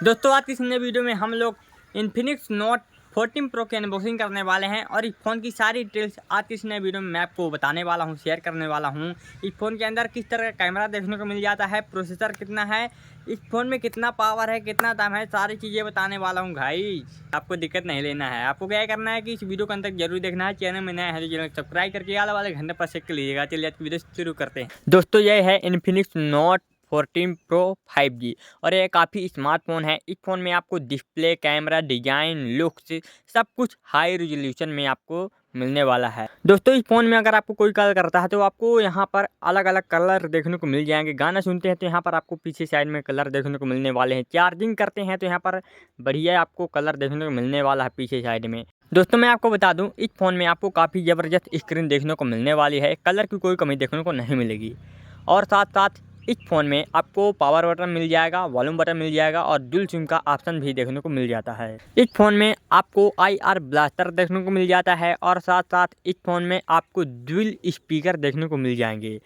दोस्तों आज की इस नए वीडियो में हम लोग इन्फिनिक्स नोट 14 प्रो की अनबॉक्सिंग करने वाले हैं और इस फ़ोन की सारी डिटेल्स आज की इस नए वीडियो में मैं आपको बताने वाला हूं, शेयर करने वाला हूं। इस फ़ोन के अंदर किस तरह का कैमरा देखने को मिल जाता है, प्रोसेसर कितना है, इस फ़ोन में कितना पावर है, कितना दाम है, सारी चीज़ें बताने वाला हूँ भाई। आपको दिक्कत नहीं लेना है, आपको क्या करना है कि इस वीडियो के अंदर जरूर देखना है। चैनल में नया है तो चैनल सब्सक्राइब करके आने वाले घंटे पर चेक कर लीजिएगा। चलिए आज की वीडियो शुरू करते हैं। दोस्तों ये है इन्फिनिक्स नोट 14 प्रो 5G और ये काफ़ी स्मार्टफोन है। इस फ़ोन में आपको डिस्प्ले, कैमरा, डिज़ाइन, लुक्स सब कुछ हाई रेजोल्यूशन में आपको मिलने वाला है। दोस्तों इस फ़ोन में अगर आपको कोई कलर करता है तो आपको यहाँ पर अलग अलग कलर देखने को मिल जाएंगे। गाना सुनते हैं तो यहाँ पर आपको पीछे साइड में कलर देखने को मिलने वाले हैं। चार्जिंग करते हैं तो यहाँ पर बढ़िया आपको कलर देखने को मिलने वाला है पीछे साइड में। दोस्तों मैं आपको बता दूं इस फ़ोन में आपको काफ़ी ज़बरदस्त स्क्रीन देखने को मिलने वाली है। कलर की कोई कमी देखने को नहीं मिलेगी और साथ साथ इस फ़ोन में आपको पावर बटन मिल जाएगा, वॉल्यूम बटन मिल जाएगा और डुअल सिम का ऑप्शन भी देखने को मिल जाता है। इस फ़ोन में आपको IR ब्लास्टर देखने को मिल जाता है और साथ साथ इस फ़ोन में आपको डुअल स्पीकर देखने को मिल जाएंगे।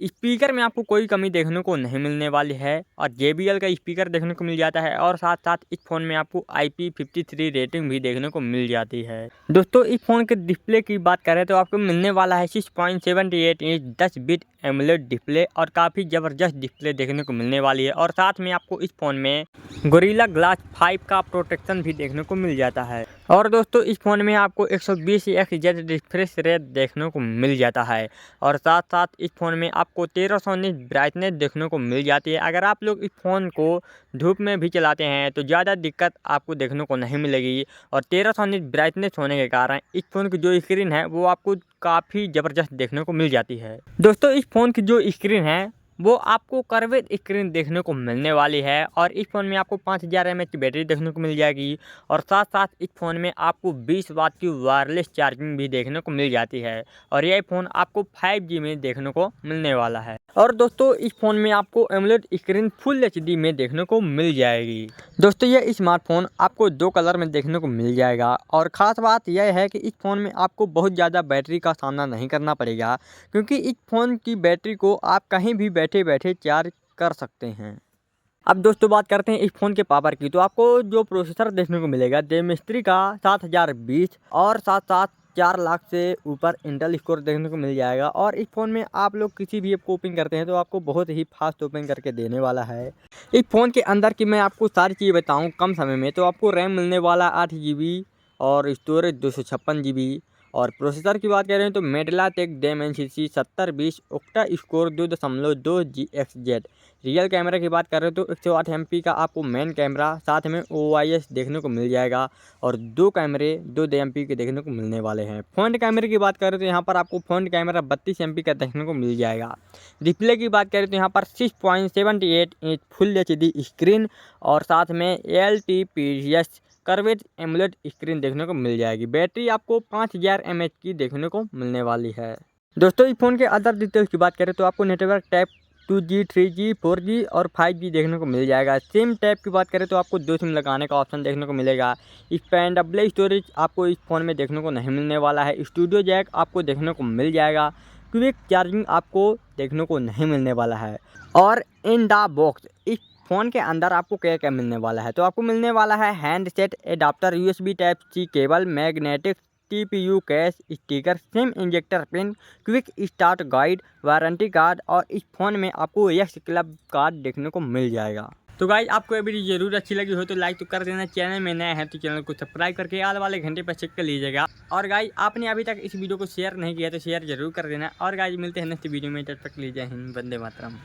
स्पीकर में आपको कोई कमी देखने को नहीं मिलने वाली है और JBL का स्पीकर देखने को मिल जाता है और साथ साथ इस फ़ोन में आपको IP53 रेटिंग भी देखने को मिल जाती है। दोस्तों इस फ़ोन के डिस्प्ले की बात करें तो आपको मिलने वाला है 6.78 इंच 10 बिट एमोलेड डिस्प्ले और काफ़ी ज़बरदस्त डिस्प्ले देखने को मिलने वाली है और साथ में आपको इस फ़ोन में गोरिल्ला ग्लास 5 का प्रोटेक्शन भी देखने को मिल जाता है। और दोस्तों इस फ़ोन में आपको 120 Hz रिफ्रेश रेट देखने को मिल जाता है और साथ साथ इस फ़ोन में आपको 1300 निट ब्राइटनेस देखने को मिल जाती है। अगर आप लोग इस फ़ोन को धूप में भी चलाते हैं तो ज़्यादा दिक्कत आपको देखने को नहीं मिलेगी और 1300 निट ब्राइटनेस होने के कारण इस फ़ोन की जो स्क्रीन है वो आपको काफ़ी ज़बरदस्त देखने को मिल जाती है। दोस्तों इस फ़ोन की जो स्क्रीन है वो आपको कर्वेड स्क्रीन देखने को मिलने वाली है और इस फ़ोन में आपको 5000 mAh की बैटरी देखने को मिल जाएगी और साथ साथ इस फ़ोन में आपको 20 वाट की वायरलेस चार्जिंग भी देखने को मिल जाती है और यह फ़ोन आपको 5G में देखने को मिलने वाला है। और दोस्तों इस फ़ोन में आपको एमोलेड स्क्रीन फुल HD में देखने को मिल जाएगी। दोस्तों ये स्मार्टफोन आपको 2 कलर में देखने को मिल जाएगा और ख़ास बात यह है कि इस फ़ोन में आपको बहुत ज़्यादा बैटरी का सामना नहीं करना पड़ेगा क्योंकि इस फ़ोन की बैटरी को आप कहीं भी बैठे बैठे चार्ज कर सकते हैं। अब दोस्तों बात करते हैं इस फ़ोन के पावर की, तो आपको जो प्रोसेसर देखने को मिलेगा डेमिस्ट्री का 7020 और साथ साथ 4 लाख से ऊपर इंटेल स्कोर देखने को मिल जाएगा और इस फ़ोन में आप लोग किसी भी ऐप को ओपन करते हैं तो आपको बहुत ही फास्ट ओपन करके देने वाला है। इस फ़ोन के अंदर की मैं आपको सारी चीज़ें बताऊं कम समय में, तो आपको रैम मिलने वाला 8 GB और स्टोरेज 256 GB और प्रोसेसर की बात करें तो मेडलाटेक Dimensity 7020 octa score 2.2 GHz। Real camera की बात करें तो 108 MP का आपको मेन कैमरा साथ में OIS देखने को मिल जाएगा और 2 कैमरे 2 MP के देखने को मिलने वाले हैं। फ्रंट कैमरे की बात करें तो यहाँ पर आपको फ्रंट कैमरा 32 MP का देखने को मिल जाएगा। डिस्प्ले की बात करें तो यहाँ पर 6.78 इंच फुल HD स्क्रीन और साथ में LTPS कर्वेड एमोलेड स्क्रीन देखने को मिल जाएगी। बैटरी आपको 5000 mAh की देखने को मिलने वाली है। दोस्तों इस फ़ोन के अदर डिटेल्स की बात करें तो आपको network type 2G 3G 4G और 5G देखने को मिल जाएगा। सिम टाइप की बात करें तो आपको 2 सिम लगाने का ऑप्शन देखने को मिलेगा। एक्सपेंडेबल स्टोरेज आपको इस फ़ोन में देखने को नहीं मिलने वाला है। स्टूडियो जैक आपको देखने को मिल जाएगा। क्विक चार्जिंग आपको देखने को नहीं मिलने वाला है। और इन द बॉक्स इस फ़ोन के अंदर आपको क्या क्या मिलने वाला है, तो आपको मिलने वाला है handset adapter, USB type C cable, magnetic TPU case, sticker, SIM injector pin, quick start guide, warranty card और इस फ़ोन में आपको यस क्लब कार्ड देखने को मिल जाएगा। तो गाइस आपको ये वीडियो जरूर अच्छी लगी हो तो लाइक तो कर देना। चैनल में नया है तो चैनल को सब्सक्राइब करके आल वाले घंटे पर चेक कर लीजिएगा। और गाइस आपने अभी तक इस वीडियो को शेयर नहीं किया तो शेयर जरूर कर देना। और गाइस मिलते हैं नेक्स्ट वीडियो में, तब तक लीजिए हिंद, वंदे मातरम।